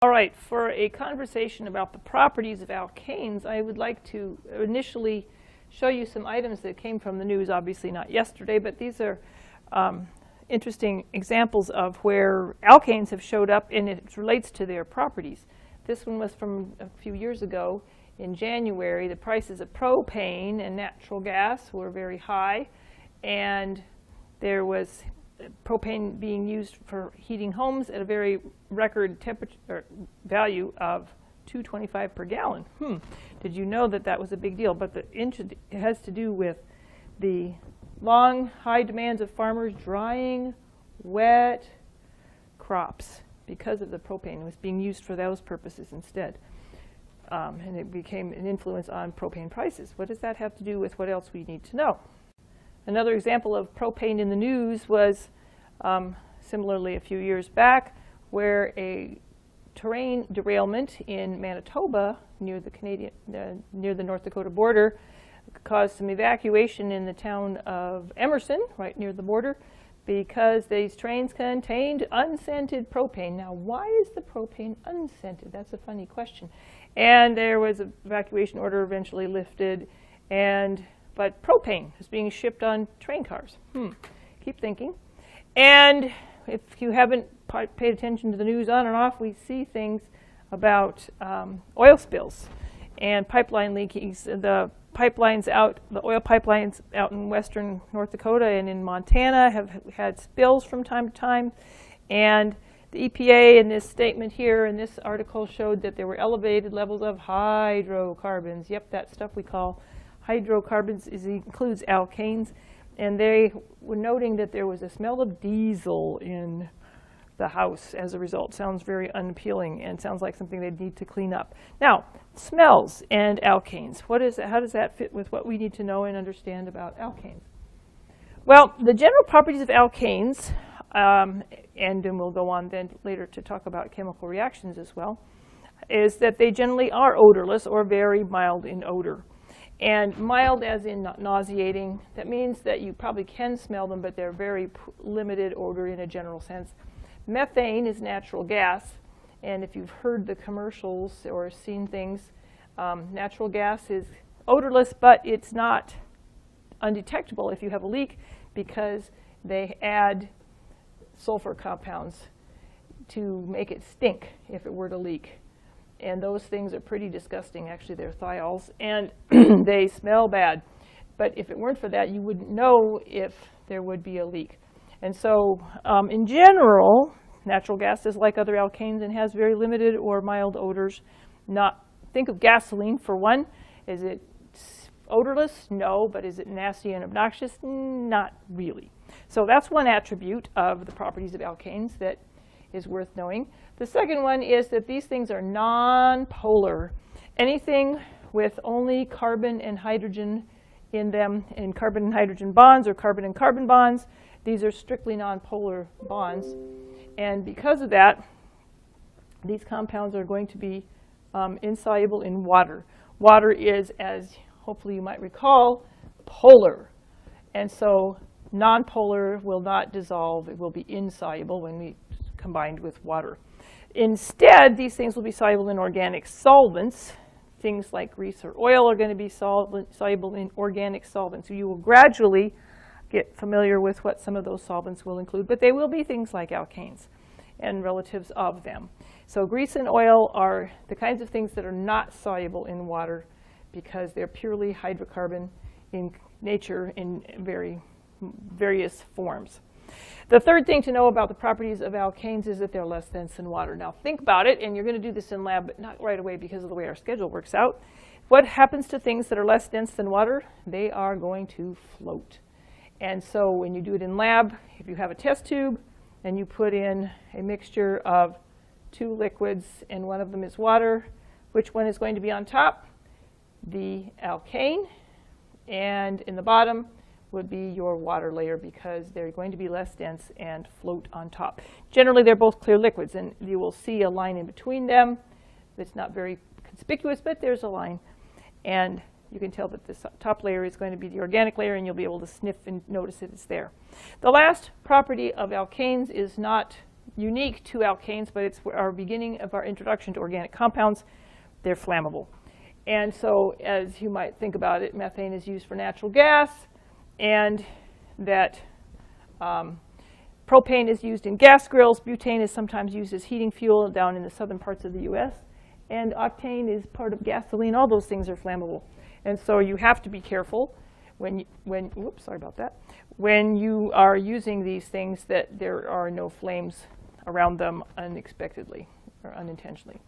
All right, for a conversation about the properties of alkanes, I would like to initially show you some items that came from the news, obviously not yesterday, but these are interesting examples of where alkanes have showed up, and it relates to their properties. This one was from a few years ago. In January, the prices of propane and natural gas were very high, and there was propane being used for heating homes at a very record temperature value of $2.25 per gallon. Did you know that that was a big deal? But it has to do with the long, high demands of farmers drying wet crops because of the propane. It was being used for those purposes instead. And it became an influence on propane prices. What does that have to do with what else we need to know? Another example of propane in the news was similarly a few years back, where a terrain derailment in Manitoba near the North Dakota border caused some evacuation in the town of Emerson, right near the border, because these trains contained unscented propane. Now, why is the propane unscented? That's a funny question. And there was an evacuation order eventually lifted, but propane is being shipped on train cars. Keep thinking. And if you haven't paid attention to the news on and off, we see things about oil spills and pipeline leakings. The oil pipelines out in western North Dakota and in Montana have had spills from time to time. And the EPA in this statement here in this article showed that there were elevated levels of hydrocarbons. Yep, that stuff we call hydrocarbons includes alkanes. And they were noting that there was a smell of diesel in the house as a result. Sounds very unappealing and sounds like something they'd need to clean up. Now, smells and alkanes. How does that fit with what we need to know and understand about alkanes? Well, the general properties of alkanes, and then we'll go on then later to talk about chemical reactions as well, is that they generally are odorless or very mild in odor. And mild as in not nauseating. That means that you probably can smell them, but they're very limited odor in a general sense. Methane is natural gas, and if you've heard the commercials or seen things, natural gas is odorless, but it's not undetectable if you have a leak, because they add sulfur compounds to make it stink if it were to leak. And those things are pretty disgusting. Actually, they're thiols, and they smell bad. But if it weren't for that, you wouldn't know if there would be a leak. And so, in general, natural gas is like other alkanes and has very limited or mild odors. Think of gasoline for one. Is it odorless? No. But is it nasty and obnoxious? Not really. So that's one attribute of the properties of alkanes that is worth knowing. The second one is that these things are non-polar. Anything with only carbon and hydrogen in them, in carbon and hydrogen bonds or carbon and carbon bonds, these are strictly non-polar bonds. And because of that, these compounds are going to be insoluble in water. Water is, as hopefully you might recall, polar. And so non-polar will not dissolve. It will be insoluble when combined with water. Instead, these things will be soluble in organic solvents. Things like grease or oil are going to be soluble in organic solvents. So you will gradually get familiar with what some of those solvents will include, but they will be things like alkanes and relatives of them. So grease and oil are the kinds of things that are not soluble in water because they're purely hydrocarbon in nature in various forms. The third thing to know about the properties of alkanes is that they're less dense than water. Now think about it, and you're going to do this in lab, but not right away because of the way our schedule works out. What happens to things that are less dense than water? They are going to float. And so when you do it in lab, if you have a test tube and you put in a mixture of two liquids and one of them is water, which one is going to be on top? The alkane, and in the bottom would be your water layer because they're going to be less dense and float on top. Generally, they're both clear liquids, and you will see a line in between them. It's not very conspicuous, but there's a line. And you can tell that this top layer is going to be the organic layer, and you'll be able to sniff and notice that it's there. The last property of alkanes is not unique to alkanes, but it's our beginning of our introduction to organic compounds. They're flammable. And so, as you might think about it, methane is used for natural gas, and that propane is used in gas grills. Butane is sometimes used as heating fuel down in the southern parts of the U.S. And octane is part of gasoline. All those things are flammable. And so you have to be careful when you are using these things that there are no flames around them unexpectedly or unintentionally.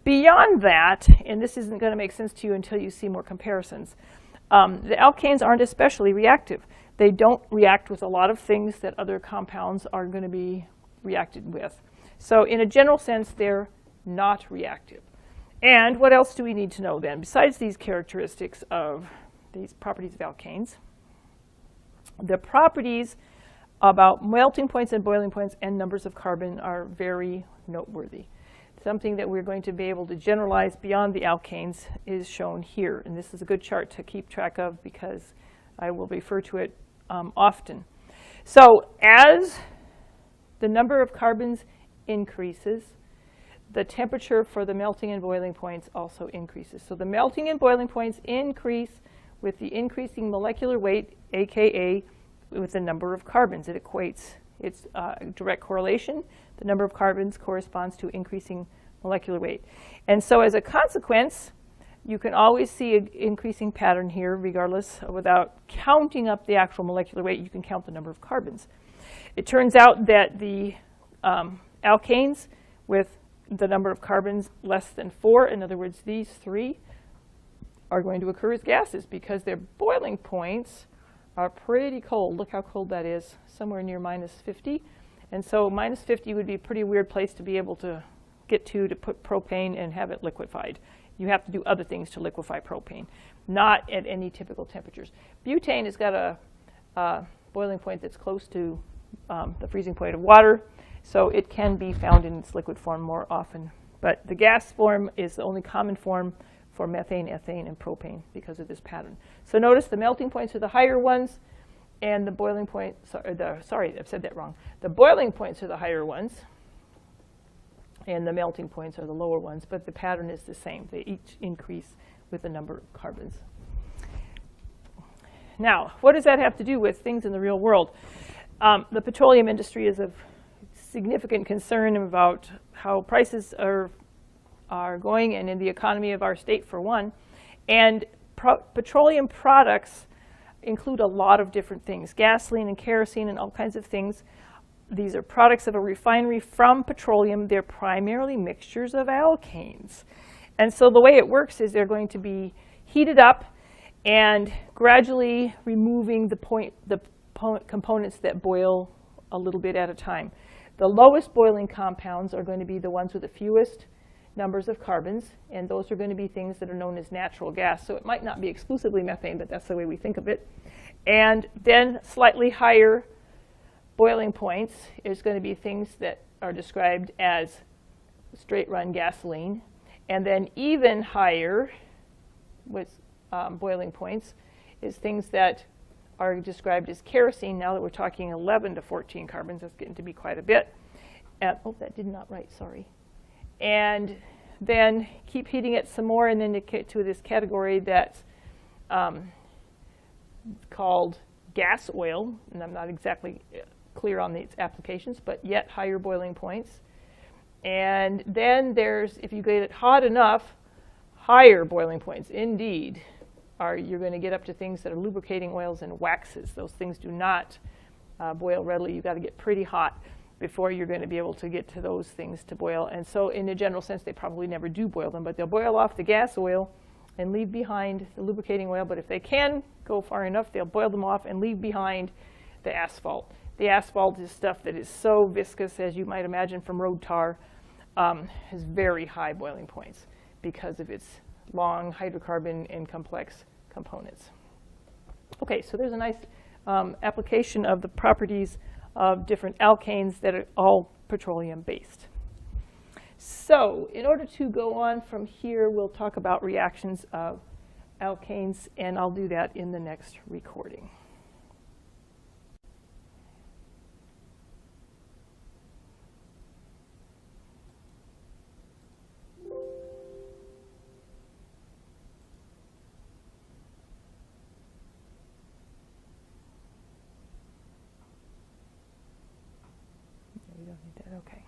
Beyond that, and this isn't going to make sense to you until you see more comparisons, the alkanes aren't especially reactive. They don't react with a lot of things that other compounds are going to be reacted with. So in a general sense, they're not reactive. And what else do we need to know then, besides these characteristics of these properties of alkanes? The properties about melting points and boiling points and numbers of carbon are very noteworthy. Something that we're going to be able to generalize beyond the alkanes is shown here. And this is a good chart to keep track of because I will refer to it often. So as the number of carbons increases, the temperature for the melting and boiling points also increases. So the melting and boiling points increase with the increasing molecular weight, aka with the number of carbons. It equates, it's a direct correlation. The number of carbons corresponds to increasing molecular weight. And so as a consequence, you can always see an increasing pattern here, regardless, without counting up the actual molecular weight. You can count the number of carbons. It turns out that the alkanes with the number of carbons less than 4, in other words, these 3, are going to occur as gases because their boiling points are pretty cold. Look how cold that is, somewhere near minus 50. And so minus 50 would be a pretty weird place to be able to get to put propane and have it liquefied. You have to do other things to liquefy propane, not at any typical temperatures. Butane has got a boiling point that's close to the freezing point of water, so it can be found in its liquid form more often. But the gas form is the only common form for methane, ethane, and propane because of this pattern. So notice the melting points are the higher ones, and the boiling point, sorry, I've said that wrong. The boiling points are the higher ones, and the melting points are the lower ones, but the pattern is the same. They each increase with the number of carbons. Now, what does that have to do with things in the real world? The petroleum industry is of significant concern about how prices are going and in the economy of our state, for one. And petroleum products include a lot of different things, gasoline and kerosene and all kinds of things. These are products of a refinery from petroleum. They're primarily mixtures of alkanes. And so the way it works is they're going to be heated up and gradually removing the components that boil a little bit at a time. The lowest boiling compounds are going to be the ones with the fewest numbers of carbons, and those are going to be things that are known as natural gas. So it might not be exclusively methane, but that's the way we think of it. And then slightly higher boiling points is going to be things that are described as straight-run gasoline. And then even higher with boiling points is things that are described as kerosene. Now that we're talking 11 to 14 carbons, that's getting to be quite a bit. And, oh, that did not write, sorry. And then keep heating it some more, and then to get to this category that's called gas oil. And I'm not exactly clear on its applications, but yet higher boiling points. And then there's, if you get it hot enough, higher boiling points. Indeed, you're going to get up to things that are lubricating oils and waxes. Those things do not boil readily. You've got to get pretty hot before you're going to be able to get to those things to boil. And so in a general sense, they probably never do boil them, but they'll boil off the gas oil and leave behind the lubricating oil. But if they can go far enough, they'll boil them off and leave behind the asphalt. The asphalt is stuff that is so viscous, as you might imagine from road tar, has very high boiling points because of its long hydrocarbon and complex components. Okay, so there's a nice application of the properties of different alkanes that are all petroleum-based. So in order to go on from here, we'll talk about reactions of alkanes, and I'll do that in the next recording. You did, okay.